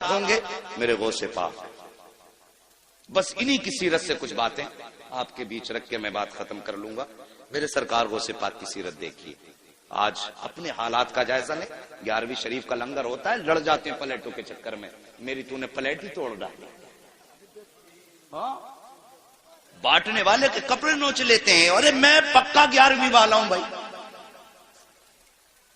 ہوں گے میرے غوث پاک. بس انہی کی سیرت سے کچھ باتیں آپ کے بیچ رکھ کے میں بات ختم کر لوں گا. میرے سرکار غوث پاک کی سیرت دیکھیے. آج اپنے حالات کا جائزہ لیں. 11ویں شریف کا لنگر ہوتا ہے, لڑ جاتے ہیں پلیٹوں کے چکر میں. میری تو نے پلیٹ ہی توڑ ڈالی. بانٹنے والے کے کپڑے نوچ لیتے ہیں. ارے میں پکا 11ویں والا ہوں بھائی.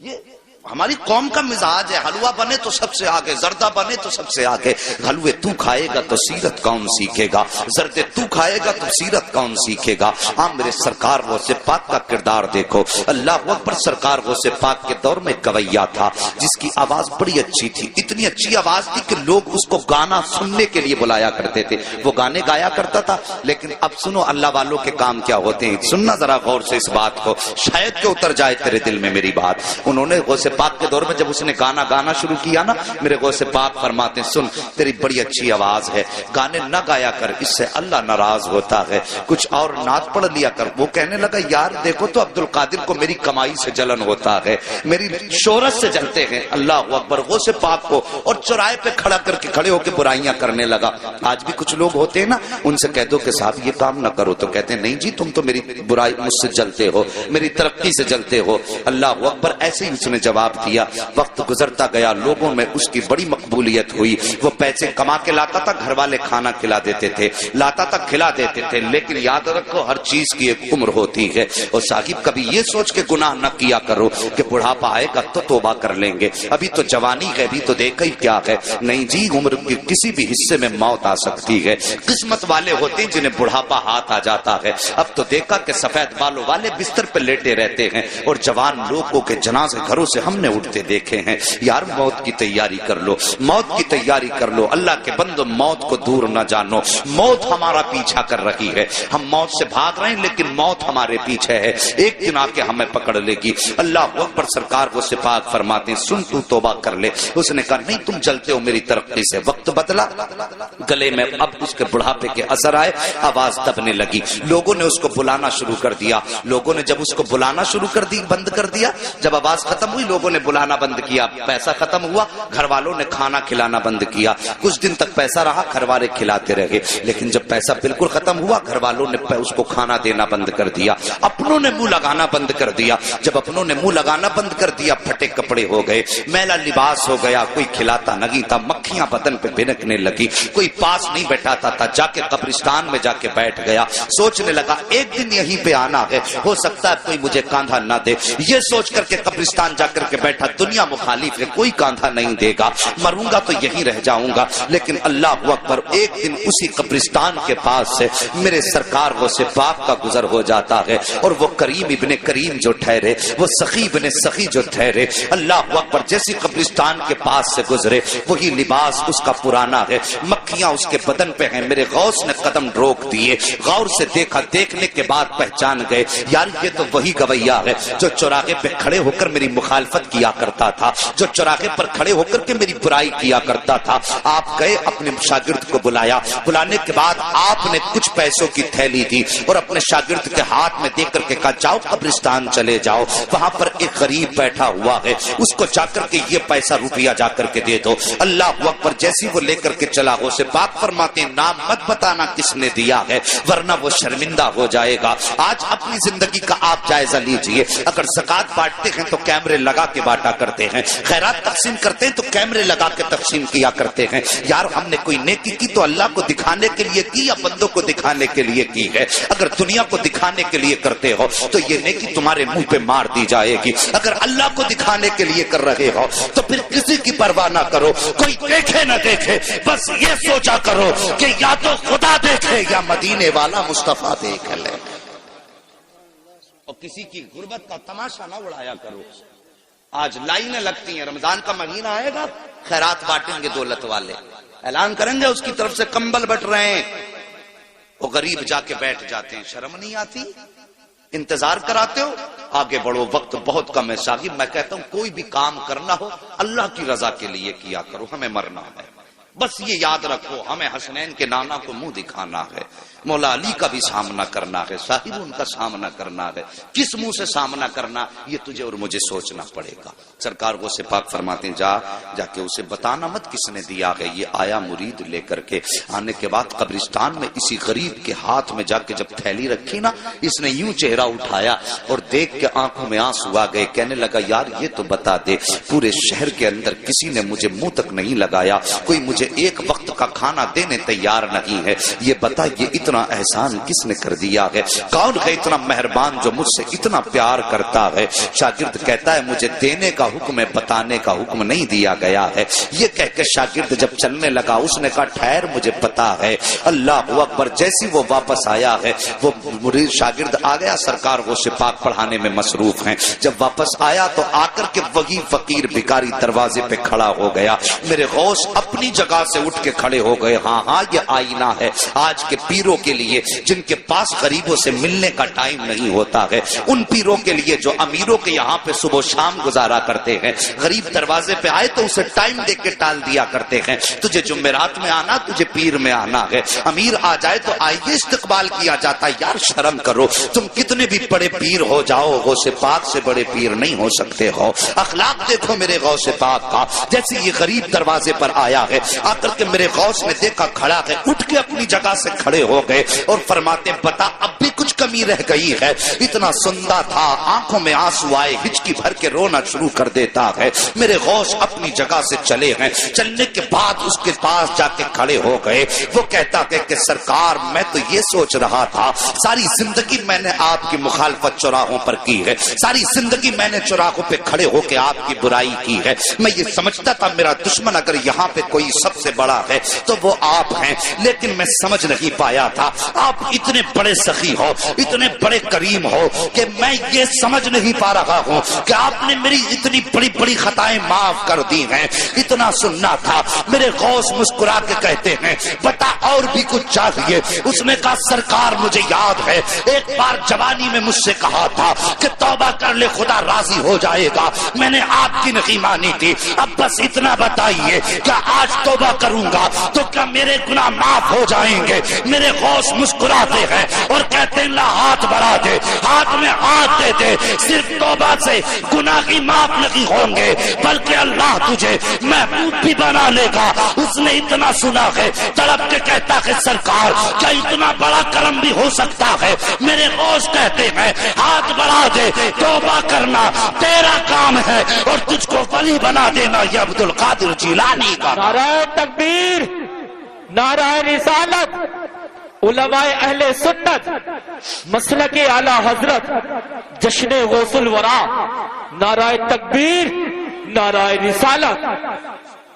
یہ ہماری قوم کا مزاج ہے. حلوہ بنے تو سب سے آگے, زردہ بنے تو سب سے آگے. حلوے تو کھائے گا تو سیرت کون سیکھے گا, زردے تو کھائے گا تو سیرت کون سیکھے گا. ہاں میرے سرکار غوث پاک کا کردار دیکھو. اللہ اکبر. سرکار غوث پاک کے دور میں گویا تھا جس کی آواز بڑی اچھی تھی. اتنی اچھی آواز تھی کہ لوگ اس کو گانا سننے کے لیے بلایا کرتے تھے. وہ گانے گایا کرتا تھا. لیکن اب سنو اللہ والوں کے کام کیا ہوتے ہیں. سننا ذرا غور سے اس بات کو, شاید کہ اتر جائے تیرے دل میں میری بات. انہوں نے غوث پاک کے دور میں جب اس نے گانا شروع کیا نا, میرے غوث پاک فرماتے ہیں سن تیری بڑی اچھی آواز ہے, گانے نہ گایا کر, اس سے اللہ ناراض ہوتا ہے. کچھ اور نعت پڑھ لیا کر. وہ کہنے لگا یار دیکھو تو عبد القادر کو میری کمائی سے جلن ہوتا ہے, میری شہرت سے جلتے ہیں. اللہ اکبر. غوث پاک کو اور چوراہے پہ کھڑے ہو کے برائیاں کرنے لگا. آج بھی کچھ لوگ ہوتے ہیں نا, ان سے کہہ دو کہ صاحب یہ کام نہ کرو, تو کہتے ہیں نہیں جی تم تو میری برائی مجھ سے جلتے ہو, میری ترقی سے جلتے ہو. اللہ اکبر. ایسے ہی اس نے جواب دیا. وقت گزرتا گیا, لوگوں میں اس کی بڑی مقبولیت ہوئی. وہ پیسے کما کے لاتا تھا, گھر والے کھانا کھلا دیتے تھے, لاتا تھا کھلا دیتے تھے. لیکن یاد رکھو ہر چیز کی ایک عمر ہوتی ہے. اور صاحب کبھی یہ سوچ کے گناہ نہ کیا کرو کہ بڑھاپا آئے گا تو توبہ کر لیں گے, ابھی تو جوانی ہے, ابھی تو دیکھا ہی کیا ہے. نہیں جی, عمر کے کسی بھی حصے میں موت آ سکتی ہے. قسمت والے ہوتے ہیں جنہیں بڑھاپا ہاتھ آ جاتا ہے. اب تو دیکھا کہ سفید بالوں والے بستر پہ لیٹے رہتے ہیں اور جوان لوگوں کے جنازے گھروں سے ہم نے اٹھتے دیکھے ہیں. یار موت کی تیاری کر لو, موت کی تیاری کر لو. اللہ کے بندو موت کو دور نہ جانو. موت ہمارا پیچھا کر رہی ہے. ہم موت سے بھاگ رہے ہیں لیکن موت ہمارے پیچھے ہے. ایک دن آ کے ہمیں پکڑ لے گی. اللہ اکبر. سرکار غوث پاک فرماتے ہیں سن تو توبہ کر لے. اس نے کہا نہیں تم جلتے ہو میری ترقی سے. وقت بدلا, گلے میں اب اس کے بڑھاپے کے اثر آئے, آواز دبنے لگی. لوگوں نے اس کو بلانا شروع کر دیا. لوگوں نے جب اس کو بلانا شروع بند کر دیا, جب آواز ختم ہوئی لوگوں نے بلانا بند کیا. پیسہ ختم ہوا, گھر والوں نے کھانا کھلانا بند کیا. کچھ دن تک پیسہ رہا, گھر والے کھلاتے رہے. لیکن جب پیسہ بالکل ختم ہوا, گھر والوں نے اس کو کھانا دینا بند کر دیا. اپنوں نے منہ لگانا بند کر دیا. جب اپنوں نے منہ لگانا بند کر دیا, پھٹے کپڑے ہو گئے, میلا لباس ہو گیا, کوئی کھلاتا نہیں تھا, مکھیاں بدن پہ بھنکنے لگی, کوئی پاس نہیں بیٹھاتا تھا. جا کے قبرستان میں جا کے بیٹھ گیا. سوچنے لگا ایک دن یہیں پہ آنا ہے, ہو سکتا ہے کوئی مجھے کاندھا نہ دے. یہ سوچ کر کے قبرستان جا کر کے بیٹھا, دنیا مخالف ہے, کوئی کاندھا نہیں دے گا, مروں گا تو یہیں رہ جاؤں گا. لیکن اللہ اکبر, ایک دن اسی قبرستان کے پاس سے میرے سرکار غوث پاک کا گزر ہو جاتا ہے. اور وہ کریم ابن کریم جو ٹھہرے, وہ سخی ابن سخی جو ٹھہرے, اللہ اکبر, جیسی قبرستان کے پاس سے گزرے وہی لباس اس کا پرانا ہے, مکھیاں اس کے بدن پہ ہیں. میرے غوث نے قدم روک دیے, غور سے دیکھا, دیکھنے کے بعد پہچان گئے یار یہ تو وہی گویا ہے جو چوراہے پہ کھڑے ہو کر میری مخالفت کیا کرتا تھا, جو چوراہے پر کھڑے ہو کر کے میری برائی کیا کرتا تھا. آپ گئے, اپنے شاگرد کو بلایا. بلانے کے بعد آپ نے کچھ پیسوں کی تھیلی دی اور اپنے شاگرد کے ہاتھ میں دے کر کے کہا جاؤ قبرستان چلے جاؤ, وہاں پر ایک غریب بیٹھا ہوا ہے, اس کو جا کر کے یہ پیسہ روپیہ جا کر کے دے دو. اللہ اکبر. جیسی وہ لے کر کے چلا, غوث پاک فرماتے ہیں نام مت بتانا کس نے دیا ہے ورنہ وہ شرمندہ ہو جائے گا. آج اپنی زندگی کا آپ جائزہ لیجئے. اگر زکات بانٹتے ہیں تو کیمرے لگا کے بانٹا کرتے ہیں, خیرات تقسیم کرتے ہیں تو کیمرے لگا کے تقسیم کیا کرتے ہیں. یار ہم نے کوئی نیکی کی تو اللہ کو دکھانے کے لیے کی یا بندوں کو دکھانے کے لیے کی ہے. اگر دنیا کو دکھانے کے لیے کرتے ہو تو یہ نیکی تمہارے منہ پہ مار دی جائے گی. اگر اللہ کو دکھانے کے لیے کر رہے ہو تو پھر کسی کی پرواہ نہ کرو, کوئی دیکھے نہ دیکھے, بس یہ سوچا کرو کہ یا تو خدا دیکھے یا مدینے والا مصطفیٰ دیکھ لے. اور کسی کی غربت کا تماشا نہ اڑایا کرو. آج لائنیں لگتی ہیں, رمضان کا مہینہ آئے گا, خیرات بانٹیں گے دولت والے, اعلان کریں گے اس کی طرف سے کمبل بٹ رہے ہیں, وہ غریب جا کے بیٹھ جاتے ہیں. شرم نہیں آتی؟ انتظار کراتے ہو, آگے بڑھو, وقت بہت کم ہے. شاگرد میں کہتا ہوں کوئی بھی کام کرنا ہو اللہ کی رضا کے لیے کیا کرو, ہمیں مرنا ہے. بس یہ یاد رکھو ہمیں حسنین کے نانا کو منہ دکھانا ہے، مولا علی کا بھی سامنا کرنا ہے، صاحب ان کا سامنا کرنا ہے، کس منہ سے سامنا کرنا یہ تجھے اور مجھے سوچنا پڑے گا۔ سرکار غوث پاک فرماتے ہیں جا کے اسے بتانا مت کس نے دیا ہے۔ یہ آیا مرید لے کر کے، آنے کے بعد قبرستان میں اسی غریب کے ہاتھ میں جا کے جب تھیلی رکھی نا، اس نے یوں چہرہ اٹھایا اور دیکھ کے آنکھوں میں آنسو آ گئے، کہنے لگا یار یہ تو بتا دے، پورے شہر کے اندر کسی نے مجھے منہ تک نہیں لگایا، کوئی مجھے ایک وقت کا کھانا دینے تیار نہیں ہے، یہ بتا یہ اتنا احسان کس نے کر دیا ہے؟ کون ہے اتنا مہربان جو مجھ سے اتنا پیار کرتا ہے؟ شاگرد کہتا ہے مجھے دینے کا حکم ہے، بتانے کا حکم نہیں دیا گیا ہے۔ یہ کہہ کے شاگرد جب چلنے لگا اس نے کہا ٹھہر مجھے پتا ہے۔ اللہ اکبر، جیسی وہ واپس آیا ہے وہ مرید شاگرد آ گیا، سرکار غوث پاک پڑھانے میں مصروف ہیں، جب واپس آیا تو آ کر کے وہی فقیر بھکاری دروازے پہ کھڑا ہو گیا۔ میرے غوث اپنی جگہ سے اٹھ کے کھڑے ہو گئے۔ ہاں یہ آئینہ ہے آج کے پیروں کے لیے جن کے پاس غریبوں سے ملنے کا ٹائم نہیں ہوتا ہے، ان پیروں کے لیے جو امیروں کے یہاں پہ صبح و شام گزارا کرتے ہیں، غریب دروازے پہ آئے تو اسے ٹائم دے کے ٹال دیا کرتے ہیں، تجھے جمعرات میں آنا، تجھے پیر میں آنا ہے، امیر آ جائے تو آئیے استقبال کیا جاتا ہے۔ یار شرم کرو، تم کتنے بھی بڑے پیر ہو جاؤ غوث پاک سے بڑے پیر نہیں ہو سکتے ہو۔ اخلاق دیکھو میرے غوث پاک کا، جیسے یہ غریب دروازے پر آیا ہے، آ کر کے میرے غوث نے دیکھا کھڑا ہے، اٹھ کے اپنی جگہ سے کھڑے ہو گئے اور فرماتے بتا اب بھی کچھ کمی رہ گئی ہے؟ اتنا سندا تھا، آنکھوں میں آنسو آئے، ہچکی بھر کے رونا شروع کر دیتا ہے۔ میرے غوث اپنی جگہ سے چلے ہیں، چلنے کے بعد اس کے پاس جا کے کھڑے ہو گئے۔ وہ کہتا ہے کہ سرکار میں تو یہ سوچ رہا تھا ساری زندگی میں نے آپ کی مخالفت چوراہوں پر کی ہے، ساری زندگی میں نے چوراہوں پہ کھڑے ہو کے آپ کی برائی کی ہے، میں یہ سمجھتا تھا میرا دشمن اگر یہاں پہ کوئی سب سے بڑا ہے تو وہ آپ ہیں، لیکن میں سمجھ نہیں پایا تھا آپ اتنے بڑے سخی ہو، اتنے بڑے کریم ہو کہ میں یہ سمجھ نہیں پا رہا ہوں کہ آپ نے میری اتنی بڑی بڑی خطائیں معاف کر دی ہیں۔ اتنا سننا تھا۔ میرے غوث مسکرا کے کہتے ہیں بتا اور بھی کچھ چاہیے؟ اس نے کہا سرکار مجھے یاد ہے ایک بار جوانی میں مجھ سے کہا تھا کہ توبہ کر لے خدا راضی ہو جائے گا، میں نے آپ کی نہیں مانی تھی، اب بس اتنا بتائیے کیا آج توبہ کروں گا تو کیا میرے گناہ معاف ہو جائیں گے؟ میرے غوث مسکراتے ہیں اور کہتے ہیں لا ہاتھ بڑھا دے، ہاتھ میں ہاتھ دے دے، صرف توبہ سے گناہ کی معاف نہیں ہوں گے بلکہ اللہ تجھے محبوب بھی بنا لے گا۔ اس نے اتنا سنا ہے، تڑپ کے کہتا ہے سرکار کیا اتنا بڑا کرم بھی ہو سکتا ہے؟ میرے غوث کہتے ہیں ہاتھ بڑھا دے، توبہ کرنا تیرا کام ہے اور تجھ کو ولی بنا دینا یہ عبد القادر جیلانی کا۔ نعرہ تکبیر، نعرہ رسالت، علماء اہل سنت، مسلک اعلی حضرت، جشن غوث الورا، نعرہ تکبیر، نعرہ رسالت۔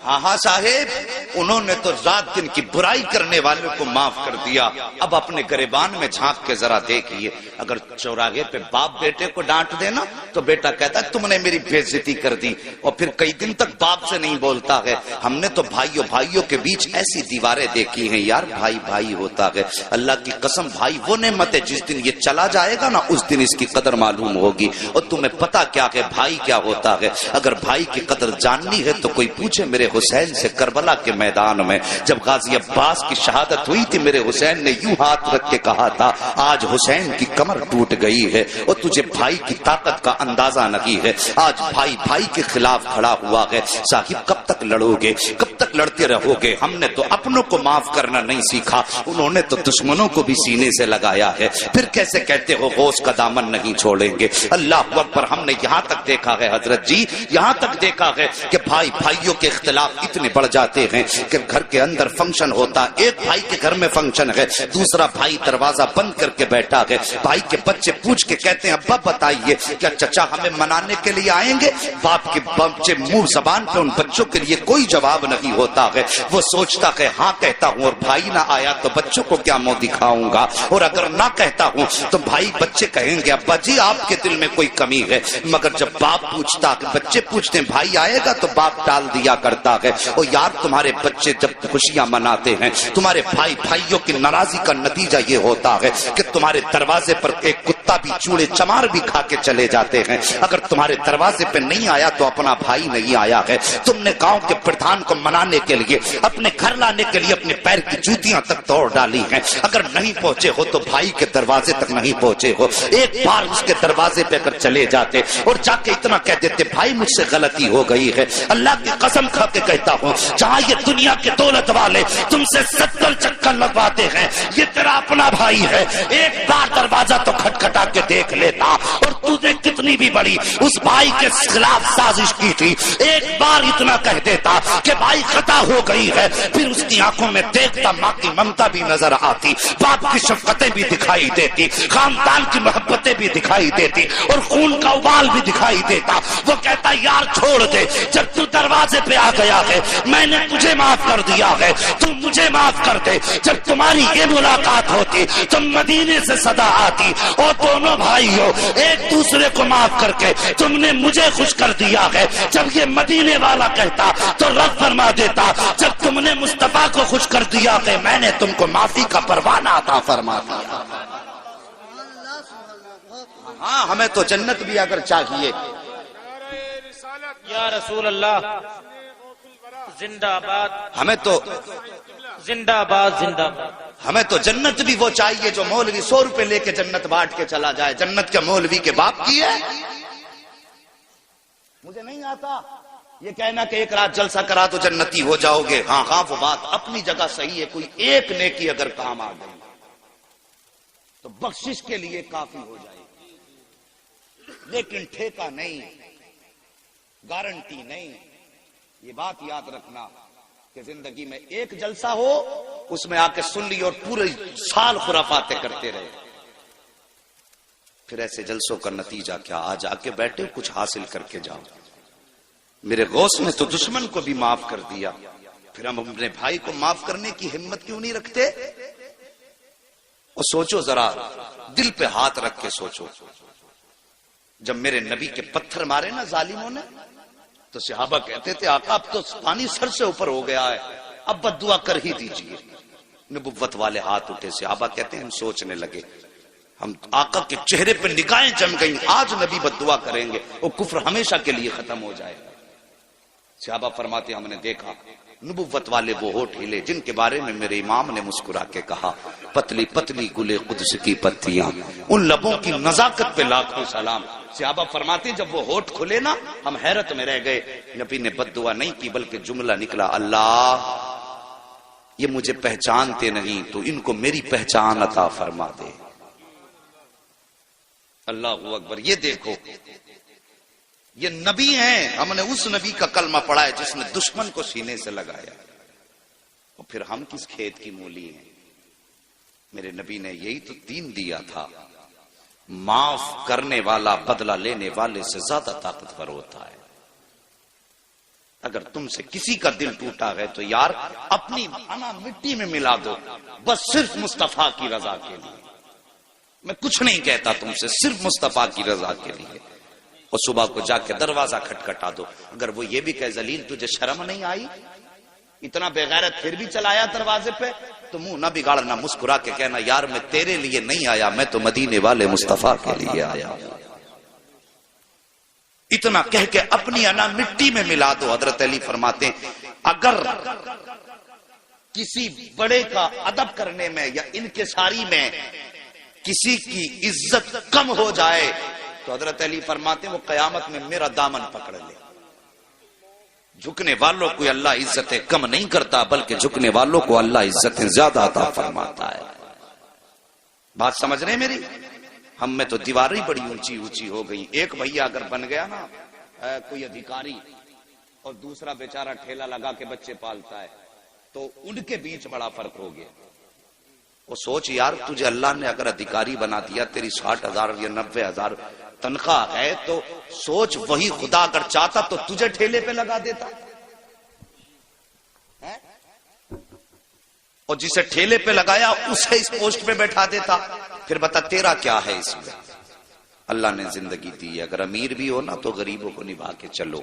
ہاں صاحب، انہوں نے تو رات دن کی برائی کرنے والوں کو معاف کر دیا، اب اپنے گریبان میں جھانک کے ذرا دیکھیے، اگر چوراہے پہ باپ بیٹے کو ڈانٹ دینا تو بیٹا کہتا ہے تم نے میری بے عزتی کر دی، اور پھر کئی دن تک باپ سے نہیں بولتا ہے۔ ہم نے تو بھائیوں کے بیچ ایسی دیواریں دیکھی ہیں یار، بھائی ہوتا ہے، اللہ کی قسم بھائی وہ نعمت ہے جس دن یہ چلا جائے گا نا اس دن اس کی قدر معلوم ہوگی، اور تمہیں پتا کیا کہ بھائی کیا ہوتا ہے۔ اگر بھائی کی قدر جاننی ہے تو کوئی پوچھے میرے حسین سے کربلا کے میدان میں جب غازی عباس کی شہادت ہوئی تھی، میرے حسین نے یوں ہاتھ رکھ کے کہا تھا آج حسین کی کمر ٹوٹ گئی ہے اور تجھے بھائی کی طاقت کا اندازہ نہیں ہے، آج بھائی کے خلاف کھڑا ہوا ہے۔ صاحب کب تک لڑو گے، کب تک لڑتے رہو گے؟ ہم نے تو اپنوں کو معاف کرنا نہیں سیکھا، انہوں نے تو دشمنوں کو بھی سینے سے لگایا ہے، پھر کیسے کہتے ہو غوث کا دامن نہیں چھوڑیں گے؟ اللہ اکبر، ہم نے یہاں تک دیکھا ہے حضرت جی، یہاں تک دیکھا ہے کہ بھائیوں کے اختلاف اتنے بڑھ جاتے ہیں کہ گھر کے اندر فنکشن ہوتا، ایک بھائی کے گھر میں فنکشن ہے، دوسرا بھائی دروازہ بند کر کے بیٹھا ہے، بھائی کے بچے پوچھ کے کہتے ہیں ابا بتائیے کیا چچا ہمیں منانے کے لیے آئیں گے؟ باپ کے بچے منہ زبان پہ ان بچوں کے لیے کوئی جواب نہیں ہوتا ہے، وہ سوچتا ہے ہاں کہتا ہوں اور بھائی نہ آیا تو بچوں کو کیا منہ دکھاؤں گا، اور اگر نہ کہتا ہوں تو بھائی بچے کہیں گے ابا جی آپ کے دل میں کوئی کمی ہے، مگر جب باپ پوچھتا کہ بچے پوچھتے ہیں بھائی آئے گا تو باپ ٹال دیا کرتا ہے۔ اور یار تمہارے بچے جب خوشیاں مناتے ہیں، تمہارے بھائیوں کی ناراضی کا نتیجہ یہ ہوتا ہے کہ تمہارے دروازے پر ایک کتا بھی چوڑے چمار بھی کھا کے چلے جاتے ہیں، اگر تمہارے دروازے پہ نہیں آیا تو اپنا بھائی نہیں آیا ہے۔ تم نے گاؤں کے پردھان کو منانے کے لیے، اپنے گھر لانے کے لیے اپنے پیر کی جوتیاں تک توڑ ڈالی ہیں، اگر نہیں پہنچے ہو تو بھائی کے دروازے تک نہیں پہنچے ہو، ایک بار اس کے دروازے پہ اگر چلے جاتے اور جا کے اتنا کہہ دیتے بھائی مجھ سے غلطی ہو گئی ہے، اللہ کی قسم کھا کے کہتا ہوں جہاں یہ دنیا کے دولت والے تم سے 70 چکر لگواتے ہیں، یہ تیرا اپنا بھائی ہے، ایک بار دروازہ تو کھٹکھٹا کے دیکھ لیتا، اور تو نے کتنی بھی بڑی اس بھائی کے خلاف سازش کی تھی، ایک بار اتنا کہہ دیتا کہ بھائی خطا ہو گئی ہے، پھر اس کی آنکھوں میں دیکھتا ماں کی ممتا بھی نظر آتی، باپ کی شفقتیں بھی دکھائی دیتی، خاندان کی محبتیں بھی دکھائی دیتی، اور خون کا ابال بھی دکھائی دیتا۔ وہ کہتا یار چھوڑ دے، جب تو دروازے پہ آ گیا ہے میں نے تجھے معاف کر دیا ہے، تم مجھے معاف کر دے۔ جب تمہاری یہ ملاقات ہوتی تم مدینے سے صدا آتی، اور دونوں بھائیوں ایک دوسرے کو معاف کر کے تم نے مجھے خوش کر دیا ہے۔ جب یہ مدینے والا کہتا تو رب فرما دیتا جب تم نے مصطفیٰ کو خوش کر دیا ہے میں نے تم کو معافی کا پروانہ عطا فرما دیا۔ ہاں ہمیں تو جنت بھی اگر چاہیے، یا رسول اللہ زندہ آباد، ہمیں تو زندہ آباد، زندہ آباد۔ ہمیں تو جنت بھی وہ چاہیے جو مولوی 100 روپے لے کے جنت بانٹ کے چلا جائے۔ جنت کیا مولوی کے باپ کی ہے؟ مجھے نہیں آتا یہ کہنا کہ ایک رات جلسہ کرا تو جنتی ہو جاؤ گے۔ ہاں ہاں وہ بات اپنی جگہ صحیح ہے، کوئی ایک نیکی اگر کام آ گئی تو بخشش کے لیے کافی ہو جائے گی، لیکن ٹھیکہ نہیں، گارنٹی نہیں۔ یہ بات یاد رکھنا کہ زندگی میں ایک جلسہ ہو اس میں آ کے سن لی اور پورے سال خرافاتیں کرتے رہے، پھر ایسے جلسوں کا نتیجہ کیا؟ آج آ کے بیٹھے کچھ حاصل کر کے جاؤ۔ میرے غوث نے تو دشمن کو بھی معاف کر دیا، پھر ہم اپنے بھائی کو معاف کرنے کی ہمت کیوں نہیں رکھتے؟ اور سوچو ذرا، دل پہ ہاتھ رکھ کے سوچو، جب میرے نبی کے پتھر مارے نا ظالموں نے تو صحابہ کہتے تھے آقا اب تو پانی سر سے اوپر ہو گیا ہے، اب بد دعا کر ہی دیجئے۔ نبوت والے ہاتھ اٹھے، صحابہ کہتے ہیں ہم سوچنے لگے، ہم آقا کے چہرے پہ نگاہیں جم گئیں، آج نبی بد دعا کریں گے وہ کفر ہمیشہ کے لیے ختم ہو جائے گا۔ صحابہ فرماتے ہم نے دیکھا نبوت والے وہ ہونٹ ہلے جن کے بارے میں میرے امام نے مسکرا کے کہا پتلی پتلی گلے قدس کی پتیاں، ان لبوں کی نزاکت پہ لاکھوں سلام۔ صحابہ فرماتے جب وہ ہونٹ کھلے نا ہم حیرت میں رہ گئے، نبی نے بد دعا نہیں کی بلکہ جملہ نکلا اللہ یہ مجھے پہچانتے نہیں تو ان کو میری پہچان عطا فرما دے۔ اللہ اکبر۔ یہ دیکھو یہ نبی ہیں، ہم نے اس نبی کا کلمہ پڑھا ہے جس نے دشمن کو سینے سے لگایا، اور پھر ہم کس کھیت کی مولی ہیں؟ میرے نبی نے یہی تو دین دیا تھا، معاف کرنے والا بدلہ لینے والے سے زیادہ طاقتور ہوتا ہے۔ اگر تم سے کسی کا دل ٹوٹا ہے تو یار اپنی انا مٹی میں ملا دو، بس صرف مصطفیٰ کی رضا کے لیے۔ میں کچھ نہیں کہتا تم سے، صرف مصطفیٰ کی رضا کے لیے۔ اور صبح کو جا کے دروازہ کھٹکھٹا دو، اگر وہ یہ بھی کہے ذلیل تجھے شرم نہیں آئی، اتنا بغیرت پھر بھی چلایا دروازے پہ، تو منہ نہ بگاڑنا، مسکرا کے کہنا یار میں تیرے لیے نہیں آیا، میں تو مدینے والے مصطفیٰ کے لیے آیا۔ اتنا کہہ کے اپنی انا مٹی میں ملا دو۔ حضرت علی فرماتے ہیں اگر کسی بڑے کا ادب کرنے میں یا انکساری میں کسی کی عزت کم ہو جائے تو حضرت علی فرماتے ہیں وہ قیامت میں میرا دامن پکڑ لے۔ جھکنے والوں کو اللہ عزتیں کم نہیں کرتا بلکہ جھکنے والوں کو اللہ عزتیں زیادہ عطا فرماتا ہے۔ بات سمجھ رہے ہیں میری؟ ہم میں تو دیواریں بڑی اونچی اونچی ہو گئی۔ ایک بھیا اگر بن گیا نا کوئی ادھیکاری اور دوسرا بیچارہ ٹھیلا لگا کے بچے پالتا ہے تو ان کے بیچ بڑا فرق ہو گیا۔ وہ سوچ یار تجھے اللہ نے اگر ادھیکاری بنا دیا، تیری 60,000 یا 90,000 تنخواہ ہے، تو سوچ وہی خدا اگر چاہتا تو تجھے ٹھیلے پہ لگا دیتا، اور جسے ٹھیلے پہ لگایا اسے اس پوسٹ پہ بیٹھا دیتا۔ پھر بتا تیرا کیا ہے اس میں؟ اللہ نے زندگی دی ہے، اگر امیر بھی ہو نا تو غریبوں کو نبھا کے چلو۔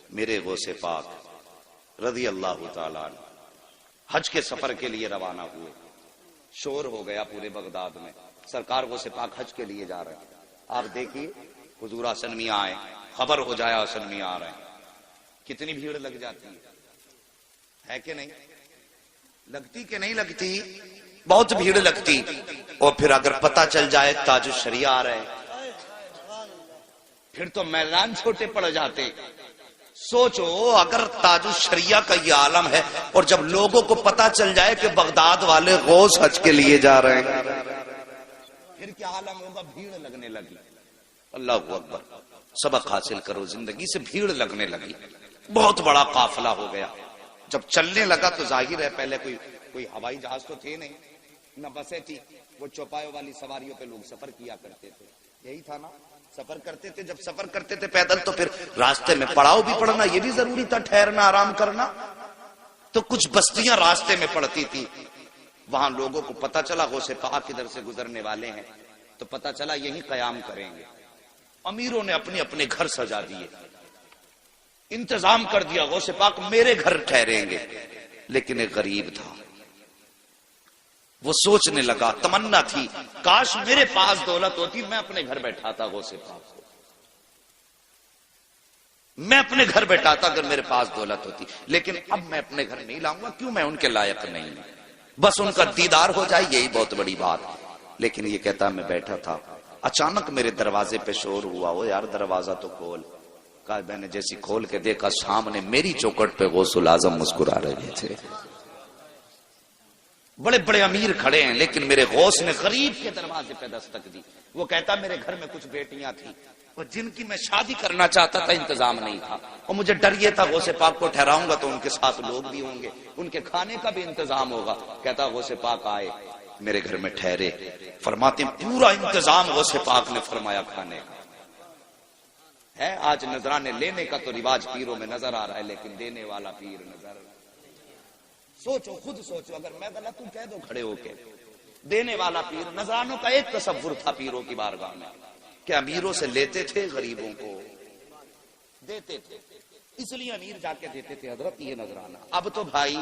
میرے غوث پاک رضی اللہ تعالیٰ عنہ حج کے سفر کے لیے روانہ ہوئے، شور ہو گیا پورے بغداد میں، سرکار غوث پاک حج کے لیے جا رہے ہیں. آپ دیکھیے حضور حسن میاں آئے، خبر ہو جائے حسن میاں آ رہے ہیں، کتنی بھیڑ لگ جاتی ہے کہ نہیں لگتی؟ کہ نہیں لگتی؟ بہت بھیڑ لگتی. اور پھر اگر پتہ چل جائے تاج الشریعہ آ رہے ہیں پھر تو میدان چھوٹے پڑ جاتے. سوچو اگر تاج الشریعہ کا یہ عالم ہے اور جب لوگوں کو پتہ چل جائے کہ بغداد والے غوث حج کے لیے جا رہے ہیں پھر کیا عالم ہوگا؟ بھیڑ لگنے لگی. اللہ اکبر. سبق حاصل کرو زندگی سے. بھیڑ لگنے لگی، بہت بڑا قافلہ ہو گیا. جب چلنے لگا تو ظاہر ہے پہلے کوئی ہوائی جہاز تو تھے نہیں، نہ بسیں تھی. وہ چوپایوں والی سواریوں پہ لوگ سفر کیا کرتے تھے. یہی تھا نا، سفر کرتے تھے. جب سفر کرتے تھے پیدل تو پھر راستے میں پڑاؤ بھی پڑنا، یہ بھی ضروری تھا، ٹھہرنا، آرام کرنا. تو کچھ بستیاں راستے میں پڑتی تھی. وہاں لوگوں کو پتا چلا غوث پاک ادھر سے گزرنے والے ہیں تو پتا چلا یہی قیام کریں گے. امیروں نے اپنے اپنے گھر سجا دیے، انتظام کر دیا غوث پاک میرے گھر ٹھہریں گے. لیکن ایک غریب تھا، وہ سوچنے لگا، تمنا تھی کاش میرے پاس دولت ہوتی، میں اپنے گھر بیٹھاتا غوث پاک کو، میں اپنے گھر بیٹھاتا اگر میرے پاس دولت ہوتی. لیکن اب میں اپنے گھر نہیں لاؤں گا، کیوں؟ میں ان کے لائق نہیں ہوں. بس ان کا دیدار ہو جائے یہی بہت بڑی بات. لیکن یہ کہتا میں بیٹھا تھا، اچانک میرے دروازے پہ شور ہوا. وہ یار دروازہ تو کھول. کہا میں نے جیسی کھول کے دیکھا سامنے میری چوکھٹ پہ غوث الاعظم مسکرا رہے تھے. بڑے بڑے امیر کھڑے ہیں لیکن میرے غوث نے غریب کے دروازے پہ دستک دی. وہ کہتا میرے گھر میں کچھ بیٹیاں تھیں اور جن کی میں شادی کرنا چاہتا تھا، انتظام نہیں تھا اور مجھے ڈر یہ تھا غوث پاک کو ٹھہراؤں گا تو ان کے ساتھ لوگ بھی ہوں گے، ان کے کھانے کا بھی انتظام ہوگا. کہتا غوث پاک آئے میرے گھر میں ٹھہرے. فرماتے ہیں پورا انتظام غوث پاک نے فرمایا کھانے کا ہے. آج نذرانے لینے کا تو رواج پیروں میں نظر آ رہا ہے لیکن دینے والا پیر نظر. سوچو، خود سوچو، اگر میں غلط ہوں کہہ دو کھڑے ہو کے. دینے والا پیر. نذرانوں کا ایک تصور تھا پیروں کی بارگاہ میں کہ امیروں سے لیتے تھے، غریبوں کو دیتے تھے. اس لیے امیر جا کے دیتے تھے حضرت یہ نذرانہ. اب تو بھائی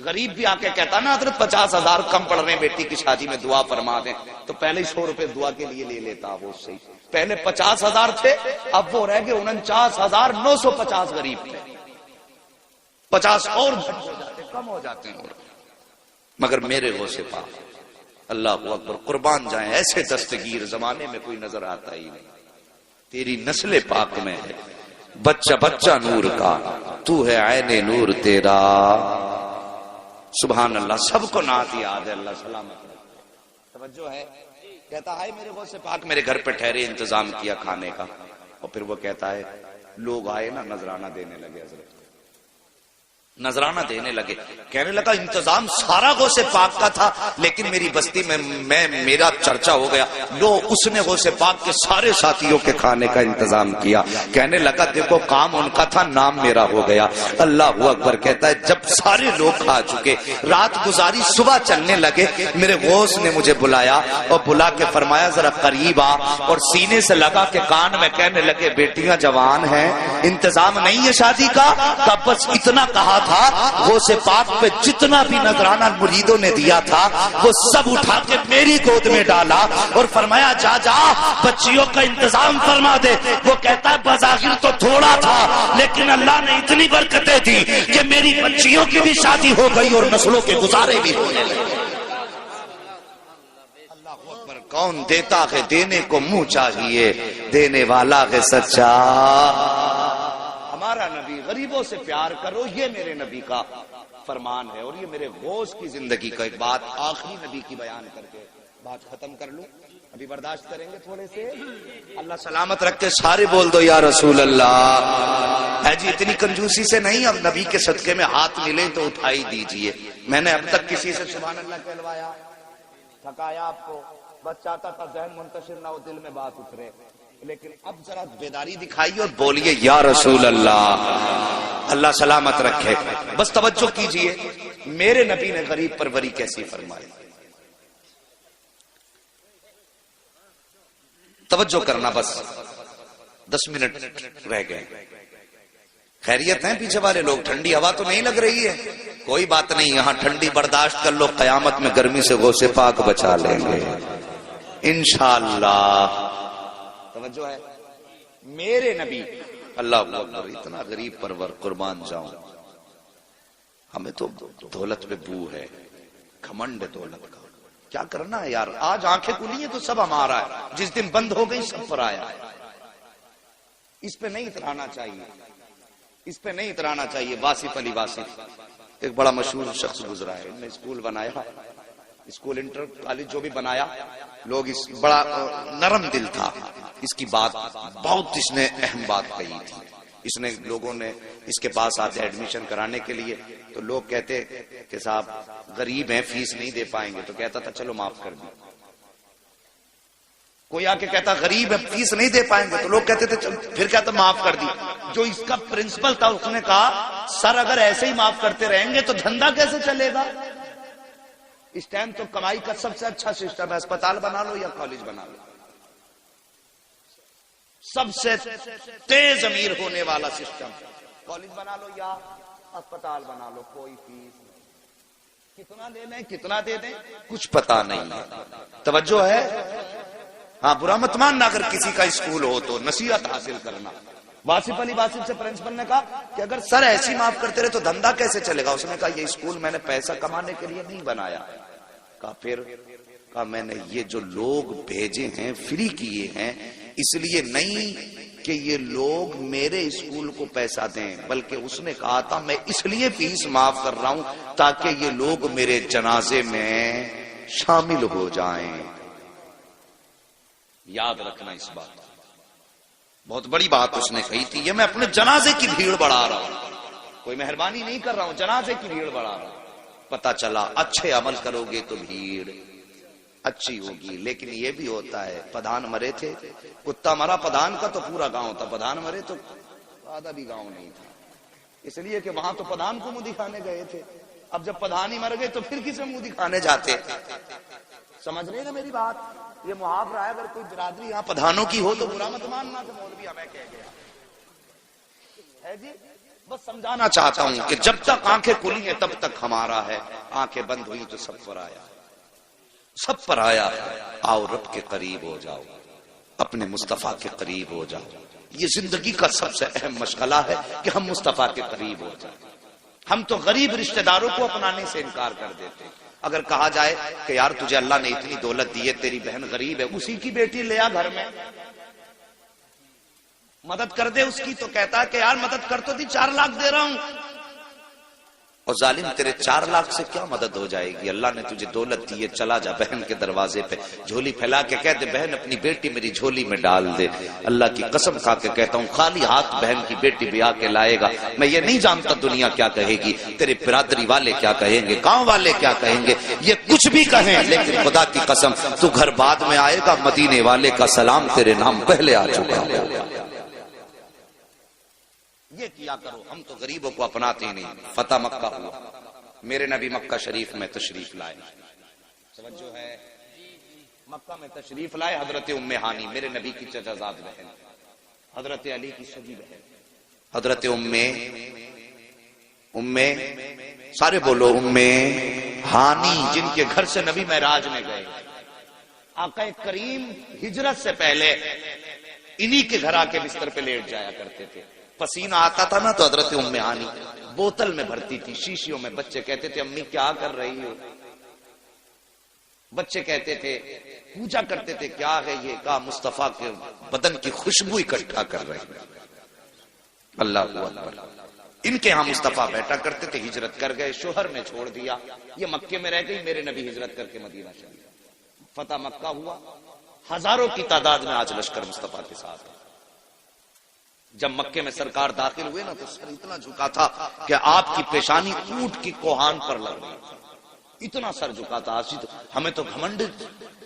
غریب بھی آ کے کہتا نا حضرت 50,000 کم پڑ رہے ہیں بیٹی کی شادی میں، دعا فرما دیں، تو پہلے 100 روپے دعا کے لیے لے لیتا. وہ سے پہلے 50,000 تھے، اب وہ رہ گئے 49,950 غریب تھے. 50 اور گھٹ ہو جاتے، کم ہو جاتے ہیں. مگر میرے غوث پاک اللہ اکبر قربان جائیں ایسے دستگیر زمانے میں کوئی نظر آتا ہی نہیں. تیری نسل پاک میں ہے بچہ بچہ نور کا، تو ہے عین نور تیرا. سبحان اللہ. سب کو نعت یاد ہے. اللہ سلامت رکھے. توجہ ہے. کہتا ہے میرے غوث پاک میرے گھر پہ ٹھہرے، انتظام کیا کھانے کا. اور پھر وہ کہتا ہے لوگ آئے نا نذرانہ دینے لگے حضرت، نذرانہ دینے لگے. کہنے لگا انتظام سارا غوث پاک کا تھا لیکن میری بستی میں میرا چرچا ہو گیا. لو اس نے غوث پاک کے سارے ساتھیوں کے کھانے کا انتظام کیا. کہنے لگا دیکھو کام ان کا تھا، نام میرا ہو گیا. اللہ اکبر. کہتا ہے جب سارے لوگ کھا چکے، رات گزاری، صبح چلنے لگے، میرے غوث نے مجھے بلایا اور بلا کے فرمایا ذرا قریب آ، اور سینے سے لگا کے کان میں کہنے لگے بیٹیاں جوان ہیں، انتظام نہیں ہے شادی کا. تب بس اتنا کہا تھا غوث پاک پہ جتنا بھی نذرانہ مریدوں نے دیا تھا وہ سب اٹھا کے میری گود میں ڈالا اور فرمایا جا جا بچیوں کا انتظام فرما دے. وہ کہتا ہے بظاہر تو تھوڑا تھا لیکن اللہ نے اتنی برکتیں دی کہ میری بچیوں کی بھی شادی ہو گئی اور نسلوں کے گزارے بھی ہونے لگے. اللہ اکبر. کون دیتا ہے دینے کو منہ چاہیے، دینے والا ہے سچا. ہمارا نبی غریبوں سے پیار کرو، یہ میرے نبی کا فرمان ہے اور یہ میرے غوث کی زندگی کا. ایک بات آخری نبی کی بیان کر کے بات ختم کر لوں. ابھی برداشت کریں گے تھوڑے سے. اللہ سلامت رکھتے. سارے بول دو یا رسول اللہ. ہے جی اتنی کنجوسی سے نہیں، اب نبی کے صدقے میں ہاتھ ملے تو اٹھائی دیجئے. میں نے اب تک کسی سے سبحان اللہ کہلوایا، تھکایا آپ کو؟ بس چاہتا تھا ذہن منتشر نہ ہو، دل میں بات اترے. لیکن اب ذرا بیداری دکھائیے اور بولیے یا رسول اللہ. اللہ سلامت رکھے. بس توجہ کیجئے میرے نبی نے غریب پروری کیسی فرمائی. توجہ کرنا. بس 10 منٹ رہ گئے. خیریت ہیں پیچھے والے لوگ؟ ٹھنڈی ہوا تو نہیں لگ رہی ہے؟ کوئی بات نہیں، یہاں ٹھنڈی برداشت کر لو، قیامت میں گرمی سے غوث پاک بچا لیں گے انشاءاللہ۔ توجہ ہے میرے نبی، اللہ اکبر، اتنا غریب پرور، قربان جاؤں۔ ہمیں تو دولت پہ بو ہے، گھمنڈ ہے دولت کا، کیا کرنا ہے یار؟ آج آنکھیں کھلی ہیں تو سب ہمارا ہے، جس دن بند ہو گئی سب پر آیا ہے۔ اس پہ نہیں اترانا چاہیے، اس پہ نہیں اترانا چاہیے۔ واصف علی واصف ایک بڑا مشہور شخص گزرا ہے، انہوں نے اسکول بنایا، اسکول انٹر کالج جو بھی بنایا، لوگ اس بڑا نرم دل تھا، اس کی بات بہت، اس نے اہم بات کہی تھی۔ اس نے لوگوں نے اس کے پاس آتے ایڈمیشن کرانے کے لیے، تو لوگ کہتے کہ صاحب غریب ہیں فیس نہیں دے پائیں گے، تو کہتا تھا چلو معاف کر دیں۔ کوئی آ کے کہتا غریب ہے فیس نہیں دے پائیں گے، تو لوگ کہتے تھے پھر کہتا معاف کر دی۔ جو اس کا پرنسپل تھا اس نے کہا سر اگر ایسے ہی معاف کرتے رہیں گے تو دھندا کیسے چلے گا؟ اس ٹائم تو کمائی کا سب سے اچھا سسٹم ہے، اسپتال بنا لو یا کالج بنا لو، سب سے تیز امیر ہونے والا سسٹم، کالج بنا لو یا اسپتال بنا لو، کوئی فیس نہیں، کتنا دے دیں کتنا دے دیں کچھ پتا نہیں ہے۔ توجہ ہے؟ ہاں برا مت ماننا اگر کسی کا اسکول ہو تو نصیحت حاصل کرنا۔ واصف علی واصف سے پرنسپل نے کہا کہ اگر سر ایسی معاف کرتے رہے تو دھندا کیسے چلے گا؟ اس نے کہا یہ اسکول میں نے پیسہ کمانے کے لیے نہیں بنایا۔ کہا پھر؟ کہا میں نے یہ جو لوگ بھیجے ہیں فری کیے ہیں، اس لیے نہیں کہ یہ لوگ میرے اسکول کو پیسہ دیں، بلکہ اس نے کہا تھا میں اس لیے فیس معاف کر رہا ہوں تاکہ یہ لوگ میرے جنازے میں شامل ہو جائیں۔ یاد رکھنا اس بات، بہت بڑی بات اس نے کہی تھی۔ یہ میں اپنے جنازے کی بھیڑ بڑھا رہا ہوں، کوئی مہربانی نہیں کر رہا ہوں، جنازے کی بھیڑ بڑھا رہا ہوں۔ پتا چلا اچھے عمل کرو گے تو بھیڑ اچھی ہوگی، لیکن یہ بھی ہوتا ہے پدھان مرے تھے، کتا مرا پدھان کا تو پورا گاؤں تھا، پدھان مرے تو آدھا بھی گاؤں نہیں تھا، اس لیے کہ وہاں تو پدھان کو منہ دکھانے گئے تھے۔ اب جب پدھان ہی مر گئے تو پھر کسے منہ دکھانے جاتے؟ سمجھ رہے نا میری بات؟ یہ محاورہ ہے، اگر کوئی برادری یہاں پدھانوں کی ہو تو برا مت ماننا کہ مولوی ہمیں کہہ گیا ہے جی۔ بس سمجھانا چاہتا ہوں کہ جب تک آنکھیں کھلی ہیں تب تک ہمارا ہے، آنکھیں بند ہوئی تو سب پر آیا، سب پر آیا۔ آؤ رب کے قریب ہو جاؤ، اپنے مصطفیٰ کے قریب ہو جاؤ۔ یہ زندگی کا سب سے اہم مشغلہ ہے کہ ہم مصطفیٰ کے قریب ہو جائیں۔ ہم تو غریب رشتہ داروں کو اپنانے سے انکار کر دیتے ہیں۔ اگر کہا جائے کہ یار تجھے اللہ نے اتنی دولت دی ہے، تیری بہن غریب ہے، اسی کی بیٹی لے آ گھر میں، مدد کر دے اس کی، تو کہتا ہے کہ یار مدد کر تو دی، 4 لاکھ دے رہا ہوں۔ اور ظالم تیرے 4 لاکھ سے کیا مدد ہو جائے گی؟ اللہ نے تجھے دولت دی ہے، چلا جا بہن کے دروازے پہ، جھولی پھیلا کے کہہ دے بہن اپنی بیٹی میری جھولی میں ڈال دے۔ اللہ کی قسم کھا کے کہتا ہوں خالی ہاتھ بہن کی بیٹی بھی آ کے لائے گا، میں یہ نہیں جانتا دنیا کیا کہے گی، تیرے برادری والے کیا کہیں گے، گاؤں والے کیا کہیں گے، یہ کچھ بھی کہیں، لیکن خدا کی قسم تو گھر بعد میں آئے گا، مدینے والے کا سلام تیرے نام پہلے آ چکا ہے۔ یہ کیا کرو، ہم تو غریبوں کو اپناتے ہی نہیں۔ فتح مکہ ہوا، میرے نبی مکہ شریف میں تشریف لائے، توجہ ہے، مکہ میں تشریف لائے۔ حضرت ام ہانی میرے نبی کی چچا زاد بہن، حضرت علی کی سگی بہن، حضرت ام سارے بولو ام ہانی، جن کے گھر سے نبی معراج میں گئے۔ آقا کریم ہجرت سے پہلے انہی کے گھر آ کے بستر پہ لیٹ جایا کرتے تھے، پسینہ آتا تھا نا تو حضرت ام ہانی بوتل میں بھرتی تھی، شیشیوں میں۔ بچے کہتے تھے امی کیا کر رہی ہو؟ بچے کہتے تھے پوچھا کرتے تھے کیا ہے یہ؟ کہا مصطفیٰ کے بدن کی خوشبو اکٹھا کر رہے ہیں۔ اللہ اکبر۔ ان کے ہاں مصطفیٰ بیٹھا کرتے تھے، ہجرت کر گئے، شوہر نے چھوڑ دیا، یہ مکے میں رہ گئی، میرے نبی ہجرت کر کے مدینہ چلے گئے۔ فتح مکہ ہوا، ہزاروں کی تعداد میں آج لشکر مصطفیٰ کے ساتھ۔ جب مکے میں سرکار داخل ہوئے نا تو سر اتنا جھکا تھا کہ آپ کی پیشانی اونٹ کی کوہان پر لگ رہی تھی، اتنا سر جھکا تھا۔ ہمیں تو گھمنڈ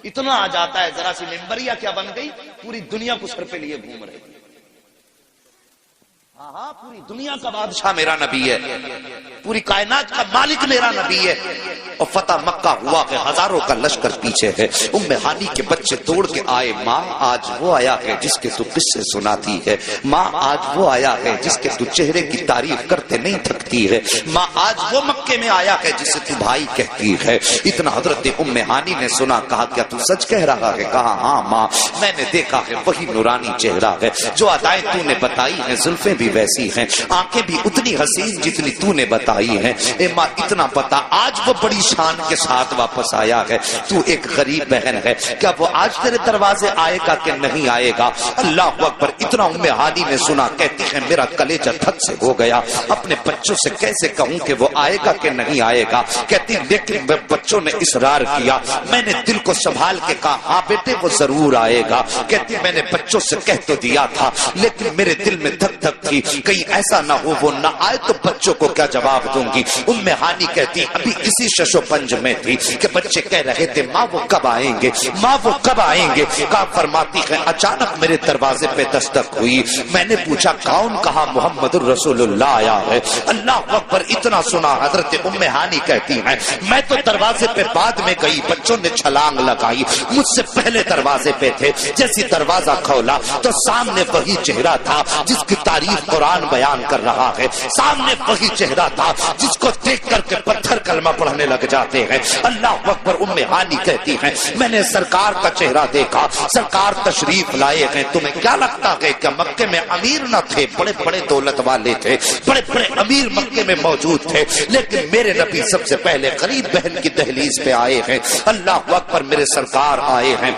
اتنا آ جاتا ہے، ذرا سی منبریا کیا بن گئی، پوری دنیا کو سر پہ لیے گھوم رہے۔ ہاں پوری دنیا کا بادشاہ میرا نبی ہے، پوری کائنات کا مالک میرا نبی ہے۔ اور فتح مکہ ہوا کہ ہزاروں کا لشکر پیچھے ہے۔ ام ہانی کے بچے توڑ کے آئے، ماں آج وہ آیا ہے جس کے تو قصے سناتی ہے، ماں آج وہ آیا ہے جس کے تو چہرے کی تعریف کرتے نہیں تھکتی ہے، ماں آج وہ مکہ مکے میں آیا ہے جسے تو بھائی کہتی ہے۔ اتنا حضرت ام ہانی نے سنا، کہا کیا تو سچ کہہ رہا ہے؟ کہا ہاں ماں، میں نے دیکھا ہے وہی نورانی چہرہ ہے جو ادائیں تو نے بتائی ہیں، زلفیں بھی ویسی ہیں، آنکھیں بھی اتنی حسین جتنی تو نے بتائی ہیں۔ اے ماں اتنا پتا، آج وہ بڑی شان کے ساتھ واپس آیا ہے، تو ایک غریب بہن ہے، کیا وہ آج تیرے دروازے آئے گا کہ نہیں آئے گا؟ اللہ اکبر! اتنا ام ہانی نے سنا، کہتی ہے میرا کلیجہ دھک سے ہو گیا، اپنے بچوں سے کیسے کہوں کہ وہ آئے گا کہ نہیں آئے گا؟ کہتی لیکن بچوں نے اصرار کیا، میں نے دل کو سنبھال کے کہا ہاں بیٹے وہ ضرور آئے گا۔ کہتی میں نے بچوں سے کہہ تو دیا تھا لیکن میرے دل میں دھک دھک تھی، کہیں ایسا نہ ہو وہ نہ آئے تو بچوں کو کیا جواب دوں گی؟ ام ہانی کہتی ابھی اسی شش و پنج میں تھی کہ بچے کہہ رہے تھے ماں وہ کب آئیں گے، ماں وہ کب آئیں گے؟ کہا فرماتی ہے اچانک میرے دروازے پہ دستک ہوئی، میں نے پوچھا کون؟ کہا محمد الرسول اللہ آیا ہے۔ اللہ اکبر! اتنا سنا حضرت ام ہانی کہتی ہیں میں تو دروازے پہ بعد میں گئی، بچوں نے چھلانگ لگائی، مجھ سے پہلے دروازے پہ تھے، جیسی دروازہ کھولا تو سامنے وہی چہرہ تھا جس کی تعریف قرآن بیان کر رہا ہے، سامنے وہی چہرہ تھا جس کو دیکھ کر کے پتھر کلمہ پڑھنے لگ جاتے ہیں۔ اللہ اکبر! ام ہانی کہتی ہیں میں نے سرکار کا چہرہ دیکھا، سرکار تشریف لائے ہیں، تمہیں کیا لگتا ہے کہ مکے میں امیر نہ تھے؟ بڑے بڑے دولت والے تھے، بڑے بڑے امیر مکے میں موجود تھے، لیکن میرے نبی سب سے پہلے غریب بہن کی دہلیز پہ آئے ہیں۔ اللہ اکبر! میرے سرکار آئے ہیں،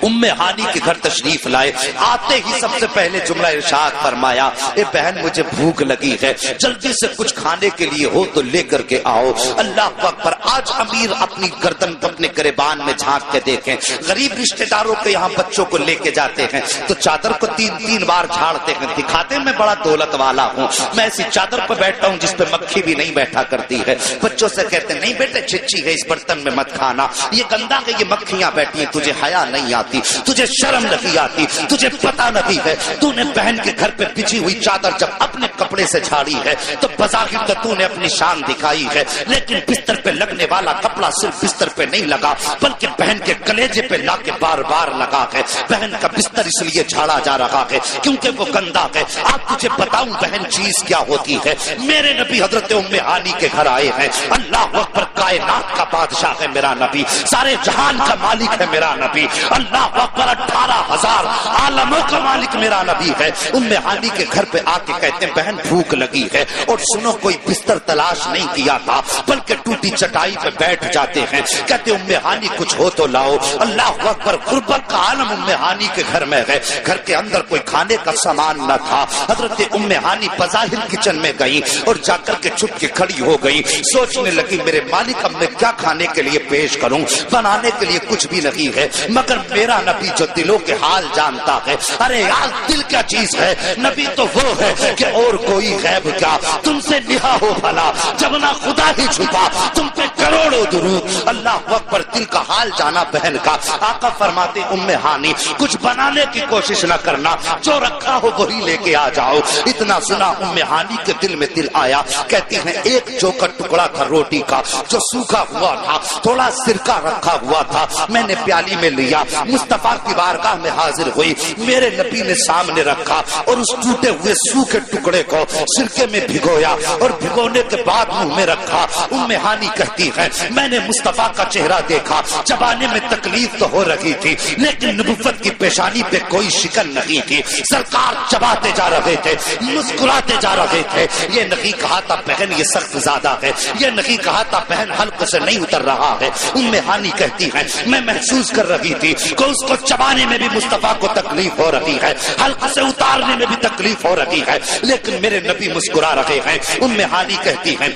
ام ہانی کے گھر تشریف لائے، آتے ہی سب سے پہلے جملہ ارشاد فرمایا اے بہن مجھے بھوک لگی ہے، جلدی سے کچھ کھانے کے لیے ہو تو لے کر کے آؤ۔ اللہ اکبر! آج امیر اپنی گردن اپنے گریبان میں جھانک کے دیکھیں، غریب رشتہ داروں کے یہاں بچوں کو لے کے جاتے ہیں تو چادر کو تین بار جھاڑتے ہیں، دکھاتے میں بڑا دولت والا ہوں، میں ایسی چادر پہ بیٹھتا ہوں جس پہ مکھی بھی نہیں بیٹھا کرتی ہے۔ بچوں سے کہتے نہیں بیٹے چچی ہے اس برتن میں مت کھانا، یہ گندا ہے، یہ مکھیاں بیٹھی ہیں، تجھے حیا نہیں آتی، تجھے شرم نہیں آتی، تجھے پتا نہیں ہے تو نے بہن کے گھر پہ بچھی ہوئی چادر جب اپنے کپڑے سے جھاڑی ہے تو بظاہر تو نے اپنی شان دکھائی ہے، لیکن بستر پہ لگنے والا کپڑا صرف بستر پہ نہیں لگا بلکہ بہن کے کلیجے پہ لا کے بار بار لگا ہے۔ بہن کا بستر اس لیے جھاڑا جا رہا ہے کیونکہ وہ گندا ہے۔ آپ تجھے بتاؤں بہن چیز کیا ہوتی ہے؟ میرے نبی حضرت ام ہانی کے گھر آئے ہیں، اللہ اکبر! کائنات کا بادشاہ ہے میرا نبی، سارے جہان کا مالک ہے میرا نبی، اللہ اکبر! 18,000 عالموں کا مالک میرا نبی ہے۔ ام ہانی کے گھر پہ آ کے کہتے ہیں بہن بھوک لگی ہے، اور سنو کوئی بستر تلاش نہیں کیا تھا بلکہ ٹوٹی چٹائی پہ بیٹھ جاتے ہیں، کہتے ام ہانی کچھ ہو تو لاؤ۔ اللہ اکبر! غربت کا عالم ام ہانی کے گھر میں ہے، گھر کے اندر کوئی کھانے کا سامان نہ تھا۔ حضرت ام ہانی بظاہر کچن میں گئی اور جا کر کے چھپ کے کھڑی ہو گئی، سوچنے لگی میرے مالک اب میں کیا کھانے کے لیے پیش کروں، بنانے کے لیے کچھ بھی نہیں ہے، مگر میرا نبی جو دلوں کے حال جانتا ہے۔ ارے یار دل کیا چیز ہے، نبی تو وہ ہے کہ اور کوئی غیب کیا، تم سے نہا ہو بھلا جب نہ خدا ہی چھپا، تم پہ کروڑوں درود۔ اللہ اکبر! دل کا حال جانا بہن کا۔ آقا فرماتے ام ہانی کچھ بنانے کی کوشش نہ کرنا، جو رکھا ہو وہی لے کے آ جاؤ۔ اتنا سنا ام ہانی کے دل میں دل آیا، کہتی ہیں ایک جو کا ٹکڑا تھا روٹی کا جو سوکھا ہوا تھا، تھوڑا سرکہ رکھا ہوا تھا، میں نے پیالی میں لیا، مصطفیٰ کی بارگاہ میں حاضر ہوئی، میرے نبی نے سامنے رکھا اور اس ٹوٹے ہوئے سوکھے ٹکڑے کو سرکے میں بھگویا اور بھگونے کے بعد منہ میں رکھا۔ ام ہانی کہتی ہے میں نے مصطفیٰ کا چہرہ دیکھا، چبانے میں تکلیف تو ہو رہی تھی لیکن نبوت کی پیشانی پہ کوئی شکن نہیں تھی، سرکار چباتے جا رہے تھے، مسکراتے جا رہے تھے۔ یہ نہیں کہا تھا بہن یہ سخت زیادہ ہے، یہ نہیں کہا تھا بہن حلق سے نہیں اتر رہا ہے۔ ام ہانی کہتی ہے میں محسوس کر رہی تھی کہ اس کو چبانے میں بھی مصطفیٰ کو تکلیف ہو رہی ہے، حلق سے اتارنے میں بھی تکلیف ہو رہی ہے، لیکن میرے نبی مسکرا رہے ہیں۔ ام ہانی کہتی ہیں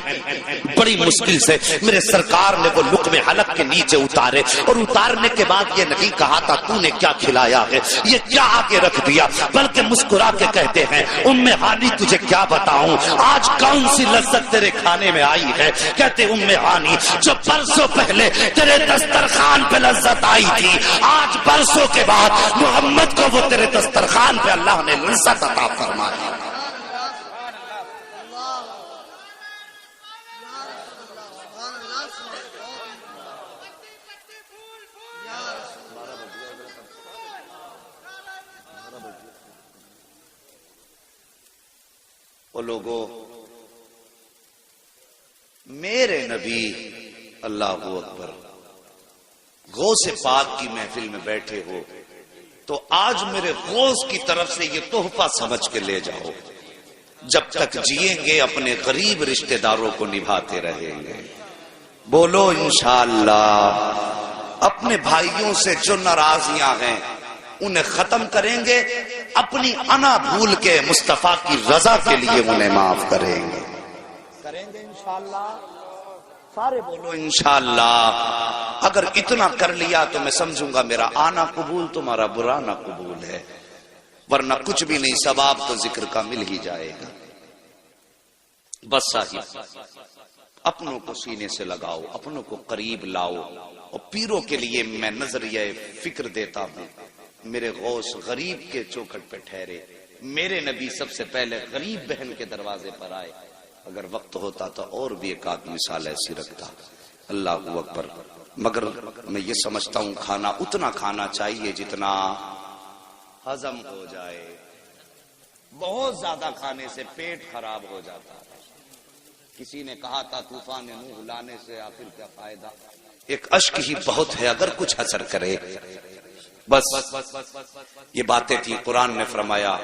بڑی مشکل سے میرے سرکار نے وہ لقمے حلق کے نیچے اتارے، اور اتارنے کے بعد یہ نہیں کہا تھا تو نے کیا کھلایا ہے، یہ کیا آگے رکھ دیا، بلکہ مسکرا کے کہتے ہیں ام ہانی تجھے کیا بتاؤں آج کون سی لذت تیرے کھانے میں آئی ہے۔ کہتے ام ہانی جو برسوں پہلے تیرے دسترخوان پہ لذت آئی تھی، آج برسوں کے بعد محمد کو وہ تیرے دسترخوان پہ اللہ نے لذت عطا فرمائی۔ وہ لوگوں میرے نبی اللہ اکبر غوث پاک کی محفل میں بیٹھے ہو تو آج میرے غوث کی طرف سے یہ تحفہ سمجھ کے لے جاؤ. جب تک جئیں گے اپنے غریب رشتہ داروں کو نبھاتے رہیں گے. بولو انشاءاللہ. اپنے بھائیوں سے جو ناراضیاں ہیں انہیں ختم کریں گے, اپنی انا بھول کے مصطفیٰ کی رضا کے لیے انہیں معاف کریں گے. کریں گے انشاءاللہ. سارے بولو انشاءاللہ. اگر اتنا کر لیا تو میں سمجھوں گا میرا آنا قبول, تمہارا برانا قبول ہے. ورنہ کچھ بھی نہیں, ثواب تو ذکر کا مل ہی جائے گا. بس صاحب اپنوں کو سینے سے لگاؤ, اپنوں کو قریب لاؤ. اور پیروں کے لیے میں نظریہ فکر دیتا ہوں. میرے غوث غریب کے چوکھٹ پہ ٹھہرے. میرے نبی سب سے پہلے غریب بہن کے دروازے پر آئے. اگر وقت ہوتا تو اور بھی ایک آدھ مثال ایسی رکھتا. اللہ اکبر. مگر میں یہ سمجھتا ہوں کھانا اتنا کھانا چاہیے جتنا ہضم ہو جائے. بہت زیادہ کھانے سے پیٹ خراب ہو جاتا ہے. کسی نے کہا تھا طوفان نوح لانے سے آخر کیا فائدہ, ایک اشک ہی بہت ہے اگر کچھ اثر کرے. بس یہ باتیں تھی. قرآن نے فرمایا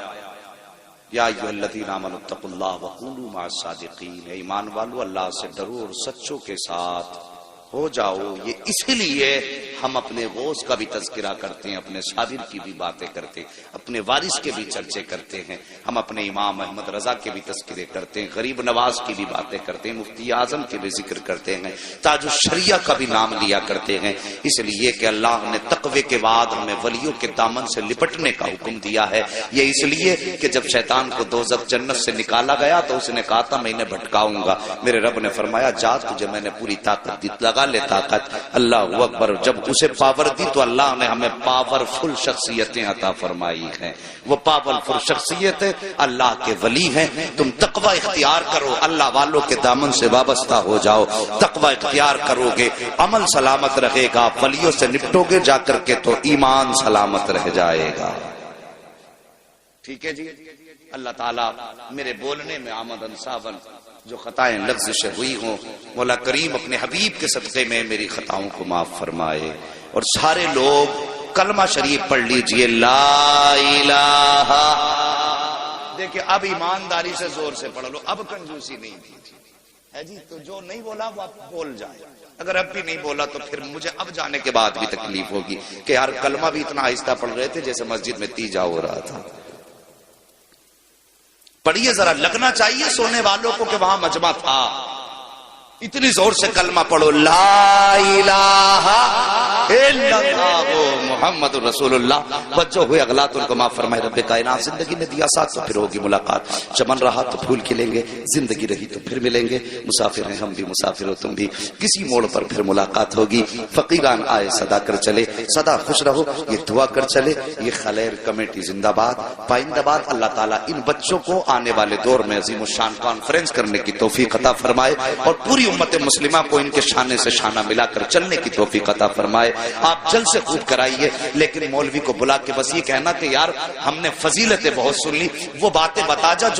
یا ایھا الذین آمنوا اتقوا اللہ وکونوا مع الصادقین. ایمان والو اللہ سے ڈرو اور سچوں کے ساتھ ہو جاؤ. یہ اس لیے ہم اپنے غوث کا بھی تذکرہ کرتے ہیں, اپنے صابر کی بھی باتیں کرتے ہیں, اپنے وارث کے بھی چرچے کرتے ہیں. ہم اپنے امام احمد رضا کے بھی تذکرے کرتے ہیں, غریب نواز کی بھی باتیں کرتے ہیں, مفتی اعظم کے بھی ذکر کرتے ہیں, تاج الشریعہ کا بھی نام لیا کرتے ہیں. اس لیے کہ اللہ نے تقوی کے بعد ہمیں ولیوں کے دامن سے لپٹنے کا حکم دیا ہے. یہ اس لیے کہ جب شیطان کو دوزخ جنت سے نکالا گیا تو اس نے کہا تھا میں انہیں بھٹکاؤں گا. میرے رب نے فرمایا جا تجھے میں نے پوری طاقت دی, لگا لے طاقت. اللہ اکبر. جب اسے پاور دی تو اللہ نے ہمیں پاورفل شخصیتیں عطا فرمائی ہیں. وہ پاورفل شخصیتیں اللہ کے ولی ہیں. تم تقوی اختیار کرو, اللہ والوں کے دامن سے وابستہ ہو جاؤ. تقوی اختیار کرو گے عمل سلامت رہے گا, ولیوں سے نپٹو گے جا کر کے تو ایمان سلامت رہ جائے گا. ٹھیک ہے جی. اللہ تعالیٰ میرے بولنے میں آمدن صاحبن جو خطائیں لفظ ہوئی ہوں, مولا کریم اپنے حبیب کے صدقے میں میری خطاؤں کو معاف فرمائے. اور سارے لوگ کلمہ شریف پڑھ لیجئے لا الہ. دیکھیں اب ایمانداری سے زور سے پڑھ لو, اب کنجوسی نہیں کیجیے ہے جی. تو جو نہیں بولا وہ آپ بول جائیں. اگر اب بھی نہیں بولا تو پھر مجھے اب جانے کے بعد بھی تکلیف ہوگی کہ یار کلمہ بھی اتنا آہستہ پڑھ رہے تھے جیسے مسجد میں تیجا ہو رہا تھا. پڑھیے ذرا, لگنا چاہیے سونے والوں کو کہ وہاں مجمع تھا. اتنی زور سے کلمہ پڑھو لا الہ الا اللہ محمد رسول اللہ. بچوں ہوئے اغلاط ان کو معاف فرمائے. رب کائنات زندگی نے دیا ساتھ تو پھر ہوگی ملاقات. چمن رہا تو پھول کھلیں گے, زندگی رہی تو پھر ملیں گے. مسافر ہیں ہم بھی, مسافر ہو تم بھی, کسی موڑ پر پھر ملاقات ہوگی. فقیران آئے صدا کر چلے, سدا خوش رہو یہ دعا کر چلے. یہ خلیر کمیٹی زندہ باد, پائندہ باد. اللہ تعالیٰ ان بچوں کو آنے والے دور میں عظیم الشان کانفرنس کرنے کی توفیق عطا فرمائے اور پوری امت مسلمہ کو ان کے شانے سے شانہ ملا کر چلنے کی توفیق عطا فرمائے. آپ جلد سے خوب کرائیے, لیکن مولوی کو بلا کے بس یہ کہنا کہ یار ہم نے فضیلتیں بہت سن لی, وہ باتیں بتا جا جو